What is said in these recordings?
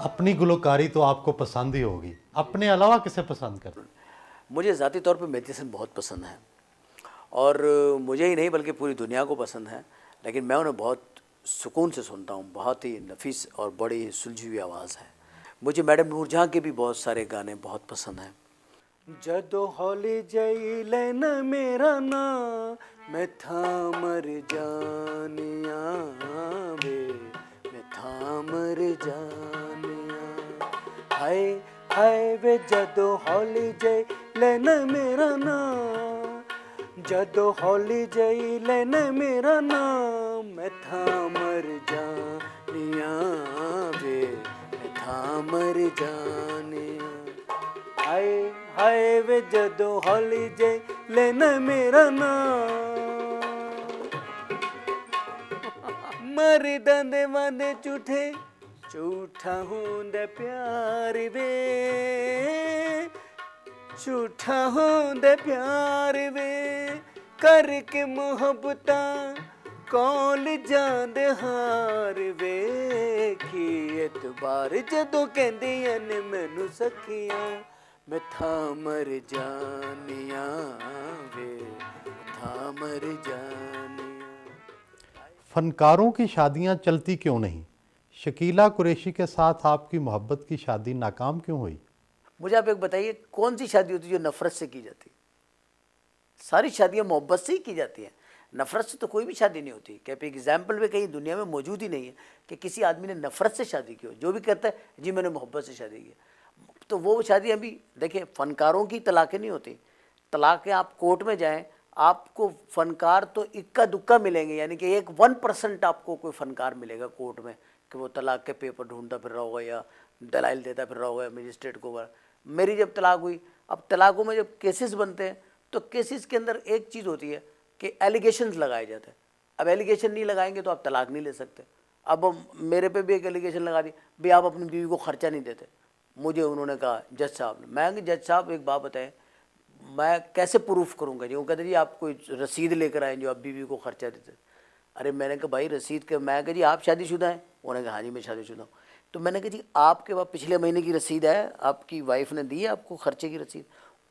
अपनी गुलकारी तो आपको पसंद ही होगी, अपने अलावा किसे पसंद करते हैं? मुझे ज़ाती तौर पे मेहदी हसन बहुत पसंद है और मुझे ही नहीं बल्कि पूरी दुनिया को पसंद है, लेकिन मैं उन्हें बहुत सुकून से सुनता हूँ। बहुत ही नफीस और बड़ी सुलझी हुई आवाज़ है। मुझे मैडम नूरजहाँ के भी बहुत सारे गाने बहुत पसंद हैं। जदों हौली जई लेना मेरा ना मैं था मर जानिया वे मैं था मर जानिया हाय हाय वे जदों हौली जई लेना मेरा ना जदों हौली जई लेना मेरा ना मैं था मर जानिया वे मैं था मर जानिया हाय हाय वे जदों हौली जई लेना मेरा ना मरी दंदे वादे झूठे झूठा होंदे प्यार वे झूठा होंदे प्यार वे करके मोहब्बता कौल जांदे हार वे की एतबार जदों कहंदियां ने मैनू सखियां मैं था मर जानिया वे था मर जानिया। फनकारों की शादियां चलती क्यों नहीं? शकीला कुरैशी के साथ आपकी मोहब्बत की शादी नाकाम क्यों हुई? मुझे आप एक बताइए, कौन सी शादी होती है जो नफरत से की जाती है? सारी शादियां मोहब्बत से ही की जाती हैं। नफरत से तो कोई भी शादी नहीं होती। क्या एग्जाम्पल में कहीं दुनिया में मौजूद ही नहीं है कि किसी आदमी ने नफरत से शादी की हो। जो भी कहता है जी मैंने मोहब्बत से शादी की, तो वो शादी अभी देखिए, फनकारों की तलाक़ें नहीं होती। तलाक़ें आप कोर्ट में जाएं, आपको फनकार तो इक्का दुक्का मिलेंगे, यानी कि 1% आपको कोई फनकार मिलेगा कोर्ट में कि वो तलाक़ के पेपर ढूंढता फिर रहा होगा या दलाइल देता फिर रहा होगा मजिस्ट्रेट को। मेरी जब तलाक़ हुई, अब तलाक़ों में जब केसेस बनते हैं तो केसेस के अंदर एक चीज़ होती है कि एलिगेशंस लगाए जाते हैं। अब एलिगेशन नहीं लगाएंगे तो आप तलाक़ नहीं ले सकते। अब मेरे पे भी एक एलिगेशन लगा दी, भाई आप अपनी बीवी को खर्चा नहीं देते। मुझे उन्होंने कहा जज साहब ने, मैं जज साहब एक बात बताएं, मैं कैसे प्रूफ करूंगा जी? वो कहते जी आप कोई रसीद लेकर आए जो आप बीवी को खर्चा देते। अरे मैंने कहा भाई रसीद के, मैं कहा जी आप शादीशुदा हैं? उन्होंने कहा हाँ जी मैं शादीशुदा हूँ। तो मैंने कहा जी आपके पास पिछले महीने की रसीद है, आपकी वाइफ ने दी है आपको खर्चे की रसीद?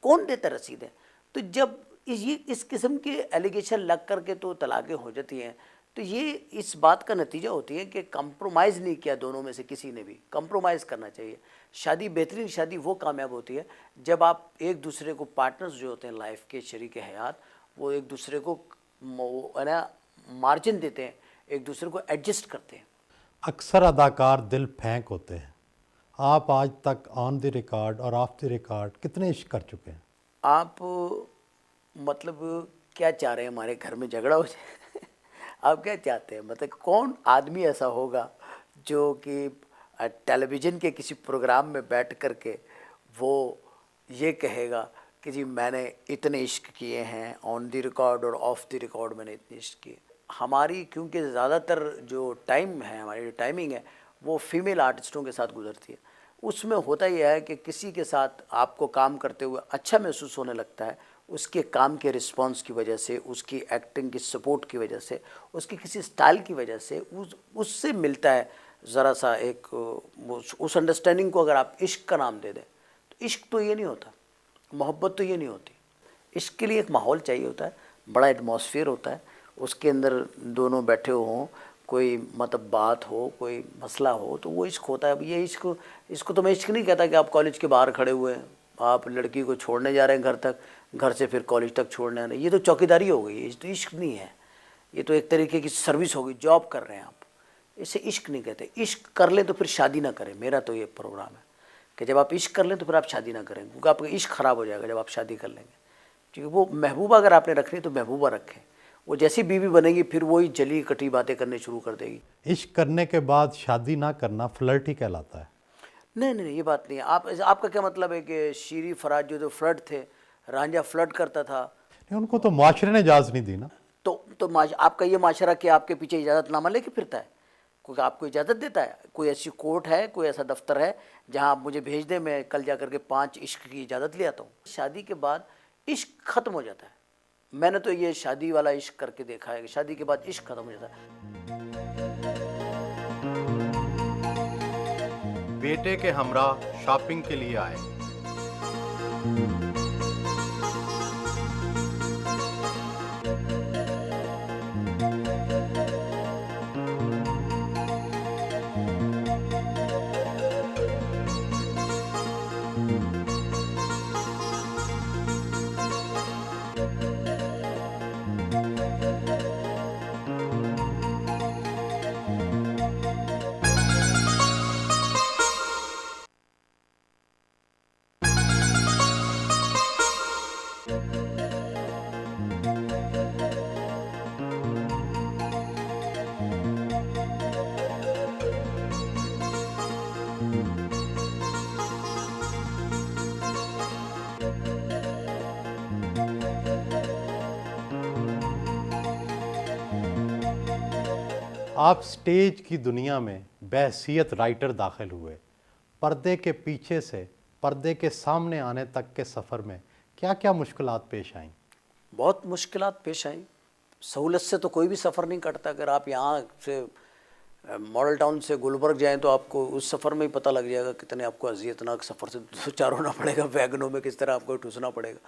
कौन देता रसीद है? तो जब ये इस किस्म के एलिगेशन लग करके तो तलाक़ें हो जाती हैं, तो ये इस बात का नतीजा होती है कि कंप्रोमाइज़ नहीं किया दोनों में से किसी ने भी। कंप्रोमाइज़ करना चाहिए। शादी, बेहतरीन शादी वो कामयाब होती है जब आप एक दूसरे को, पार्टनर्स जो होते हैं लाइफ के, शरीक हयात, वो एक दूसरे को है ना मार्जिन देते हैं, एक दूसरे को एडजस्ट करते हैं। अक्सर अदाकार दिल फेंक होते हैं। आप आज तक ऑन द रिकॉर्ड और ऑफ द रिकॉर्ड कितने इश्क कर चुके हैं? आप मतलब क्या चाह रहे हैं, हमारे घर में झगड़ा हो जाए? आप क्या चाहते हैं? मतलब कौन आदमी ऐसा होगा जो कि टेलीविज़न के किसी प्रोग्राम में बैठ कर के वो ये कहेगा कि जी मैंने इतने इश्क किए हैं, ऑन द रिकॉर्ड और ऑफ द रिकॉर्ड मैंने इतने इश्क किए। हमारी क्योंकि ज़्यादातर जो टाइम है, हमारी जो टाइमिंग है वो फीमेल आर्टिस्टों के साथ गुजरती है। उसमें होता यह है कि किसी के साथ आपको काम करते हुए अच्छा महसूस होने लगता है, उसके काम के रिस्पांस की वजह से, उसकी एक्टिंग की सपोर्ट की वजह से, उसकी किसी स्टाइल की वजह से, उससे मिलता है ज़रा सा एक उस अंडरस्टैंडिंग को अगर आप इश्क का नाम दे दें, तो इश्क तो ये नहीं होता, मोहब्बत तो ये नहीं होती। इश्क के लिए एक माहौल चाहिए होता है, बड़ा एटमॉस्फेयर होता है, उसके अंदर दोनों बैठे हों, कोई मतलब बात हो, कोई मसला हो, तो वो इश्क होता है। अब ये इश्क, इसको तो मैं इश्क नहीं कहता कि आप कॉलेज के बाहर खड़े हुए हैं, आप लड़की को छोड़ने जा रहे हैं घर तक, घर से फिर कॉलेज तक छोड़ने आ रहे हैं, ये तो चौकीदारी हो गई, ये तो इश्क नहीं है। ये तो एक तरीके की सर्विस हो गई, जॉब कर रहे हैं आप, इसे इश्क नहीं कहते। इश्क कर लें तो फिर शादी ना करें। मेरा तो ये प्रोग्राम है कि जब आप इश्क कर लें तो फिर आप शादी ना करें, क्योंकि आपका इश्क ख़राब हो जाएगा जब आप शादी कर लेंगे। क्योंकि वो महबूबा अगर आपने रखनी है तो महबूबा रखें, वो जैसी बीवी बनेगी फिर वही जली कटी बातें करने शुरू कर देगी। इश्क करने के बाद शादी ना करना फ्लर्ट ही कहलाता है। नहीं नहीं, ये बात नहीं है। आपका क्या मतलब है कि शीरी फराज जो फ्लर्ट थे, रांझा फ्लर्ट करता था? नहीं, उनको तो माशरे ने इजाज़त नहीं दी ना। आपका ये माशरा कि आपके पीछे इजाज़तनामा लेके फिरता है? कोई आपको इजाज़त देता है? कोई ऐसी कोर्ट है, कोई ऐसा दफ्तर है जहां आप मुझे भेज दें, मैं कल जा करके 5 इश्क की इजाज़त ले आता हूँ? शादी के बाद इश्क ख़त्म हो जाता है। मैंने तो ये शादी वाला इश्क करके देखा है कि शादी के बाद इश्क ख़त्म हो जाता है। बेटे के हमरा शॉपिंग के लिए आए। आप स्टेज की दुनिया में बहसीयत राइटर दाखिल हुए। पर्दे के पीछे से पर्दे के सामने आने तक के सफ़र में क्या क्या मुश्किलात पेश आईं? बहुत मुश्किलात पेश आई। सहूलत से तो कोई भी सफ़र नहीं कटता। अगर आप यहाँ से मॉडल टाउन से गुलबर्ग जाएं तो आपको उस सफ़र में ही पता लग जाएगा कितने आपको अजियतनाक सफ़र से दो चार होना पड़ेगा, वैगनों में किस तरह आपको ठूसना पड़ेगा।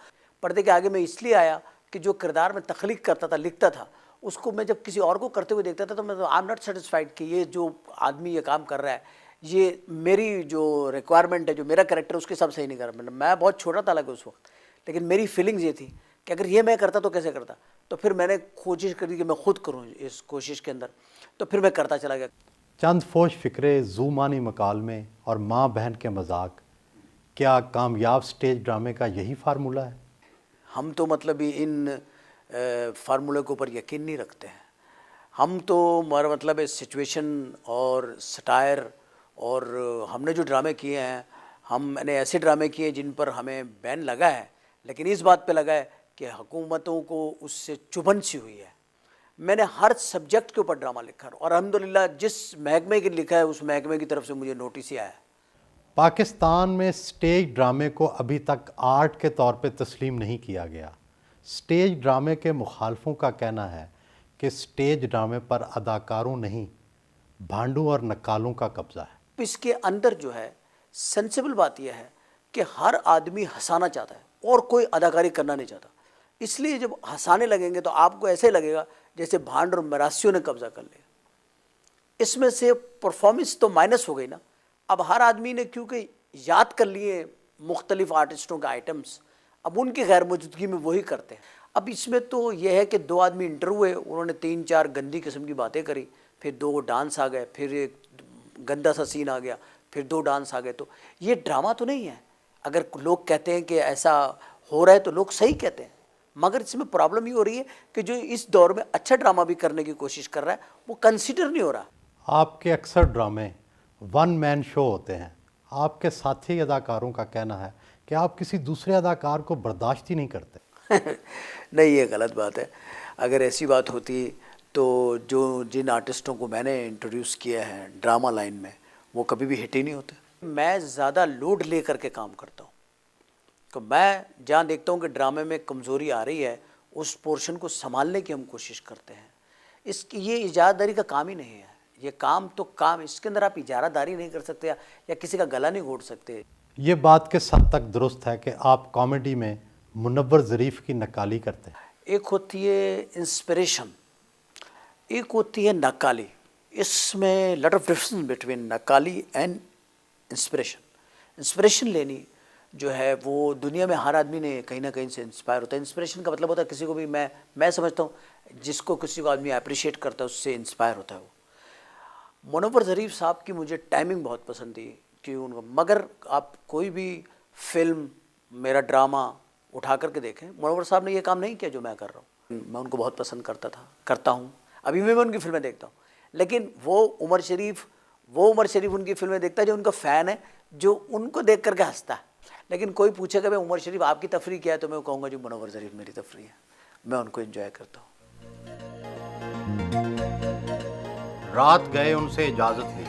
पर्दे के आगे मैं इसलिए आया कि जो किरदार में तख्लीक करता था, लिखता था, उसको मैं जब किसी और को करते हुए देखता था तो मैं आई एम नॉट सेटिस्फाइड कि ये जो आदमी ये काम कर रहा है ये मेरी जो रिक्वायरमेंट है, जो मेरा कैरेक्टर उसके हिसाब से ही नहीं कर रहा। मैं बहुत छोटा था लगे उस वक्त, लेकिन मेरी फीलिंग्स ये थी कि अगर ये मैं करता तो कैसे करता। तो फिर मैंने कोशिश करी कि मैं खुद करूँ इस कोशिश के अंदर, तो फिर मैं करता चला गया। चंद फोश फिक्रे, ज़ूमानी मकालमे और माँ बहन के मजाक, क्या कामयाब स्टेज ड्रामे का यही फार्मूला है? हम तो मतलब इन फार्मूले के ऊपर यकीन नहीं रखते हैं। हम तो हमारा मतलब है सिचुएशन और सटायर, और हमने जो ड्रामे किए हैं, मैंने ऐसे ड्रामे किए जिन पर हमें बैन लगा है, लेकिन इस बात पे लगा है कि हुकूमतों को उससे चुभन सी हुई है। मैंने हर सब्जेक्ट के ऊपर ड्रामा लिखा और अल्हम्दुलिल्लाह जिस महकमे की लिखा है उस महकमे की तरफ से मुझे नोटिस ही आया है। पाकिस्तान में स्टेज ड्रामे को अभी तक आर्ट के तौर पे तस्लीम नहीं किया गया। स्टेज ड्रामे के मुखालफों का कहना है कि स्टेज ड्रामे पर अदाकारों नहीं, भांडू और नक्कालों का कब्जा है। इसके अंदर जो है सेंसिबल बात यह है कि हर आदमी हंसाना चाहता है और कोई अदाकारी करना नहीं चाहता। इसलिए जब हंसाने लगेंगे तो आपको ऐसे लगेगा जैसे भांड और मरासियों ने कब्जा कर लिया। इसमें से परफॉर्मेंस तो माइनस हो गई ना। अब हर आदमी ने क्योंकि याद कर लिए मुख्तलिफ आर्टिस्टों के आइटम्स, अब उनकी गैर मौजूदगी में वही करते हैं। अब इसमें तो यह है कि दो आदमी इंटरव्यू हुए, उन्होंने 3-4 गंदी किस्म की बातें करी, फिर 2 डांस आ गए, फिर एक गंदा सा सीन आ गया, फिर 2 डांस आ गए। तो ये ड्रामा तो नहीं है। अगर लोग कहते हैं कि ऐसा हो रहा है तो लोग सही कहते हैं, मगर इसमें प्रॉब्लम ये हो रही है कि जो इस दौर में अच्छा ड्रामा भी करने की कोशिश कर रहा है वो कंसिडर नहीं हो रहा। आपके अक्सर ड्रामे वन मैन शो होते हैं। आपके साथी अदाकारों का कहना है कि आप किसी दूसरे अदाकार को बर्दाश्त ही नहीं करते। नहीं, ये गलत बात है। अगर ऐसी बात होती तो जिन आर्टिस्टों को मैंने इंट्रोड्यूस किया है ड्रामा लाइन में वो कभी भी हिट ही नहीं होते। मैं ज़्यादा लोड ले करके काम करता हूँ। तो मैं जहाँ देखता हूँ कि ड्रामे में कमज़ोरी आ रही है उस पोर्शन को संभालने की हम कोशिश करते हैं। ये इजारादारी का काम ही नहीं है। ये काम तो काम, इसके अंदर आप इजारादारी नहीं कर सकते या किसी का गला नहीं घोट सकते। ये बात किस हद तक दुरुस्त है कि आप कॉमेडी में मुनव्वर ज़रीफ़ की नक्काली करते हैं? एक होती है इंस्पिरेशन, एक होती है नक्काली। इसमें लॉट ऑफ डिफरेंस बिटवीन नक्काली एंड इंस्पिरेशन। इंस्पिरेशन लेनी जो है वो दुनिया में हर आदमी ने कहीं ना कहीं से इंस्पायर होता है। इंस्पिरेशन का मतलब होता है किसी को भी, मैं समझता हूँ जिसको किसी को आदमी अप्रिशिएट करता है उससे इंस्पायर होता है वो। मुनव्वर ज़रीफ़ साहब की मुझे टाइमिंग बहुत पसंद थी कि उनको, मगर आप कोई भी फिल्म, मेरा ड्रामा उठा करके देखें, मुनव्वर साहब ने ये काम नहीं किया जो मैं कर रहा हूँ। मैं उनको बहुत पसंद करता हूँ, अभी मैं उनकी फिल्में देखता हूँ। लेकिन वो उमर शरीफ उनकी फिल्में देखता है जो उनका फ़ैन है, जो उनको देख करके हंसता है। लेकिन कोई पूछेगा भाई उमर शरीफ आपकी तफरीह क्या है, तो मैं कहूँगा जी मुनव्वर ज़रीफ़ मेरी तफरीह है, मैं उनको एंजॉय करता हूँ। रात गए उनसे इजाज़त ली,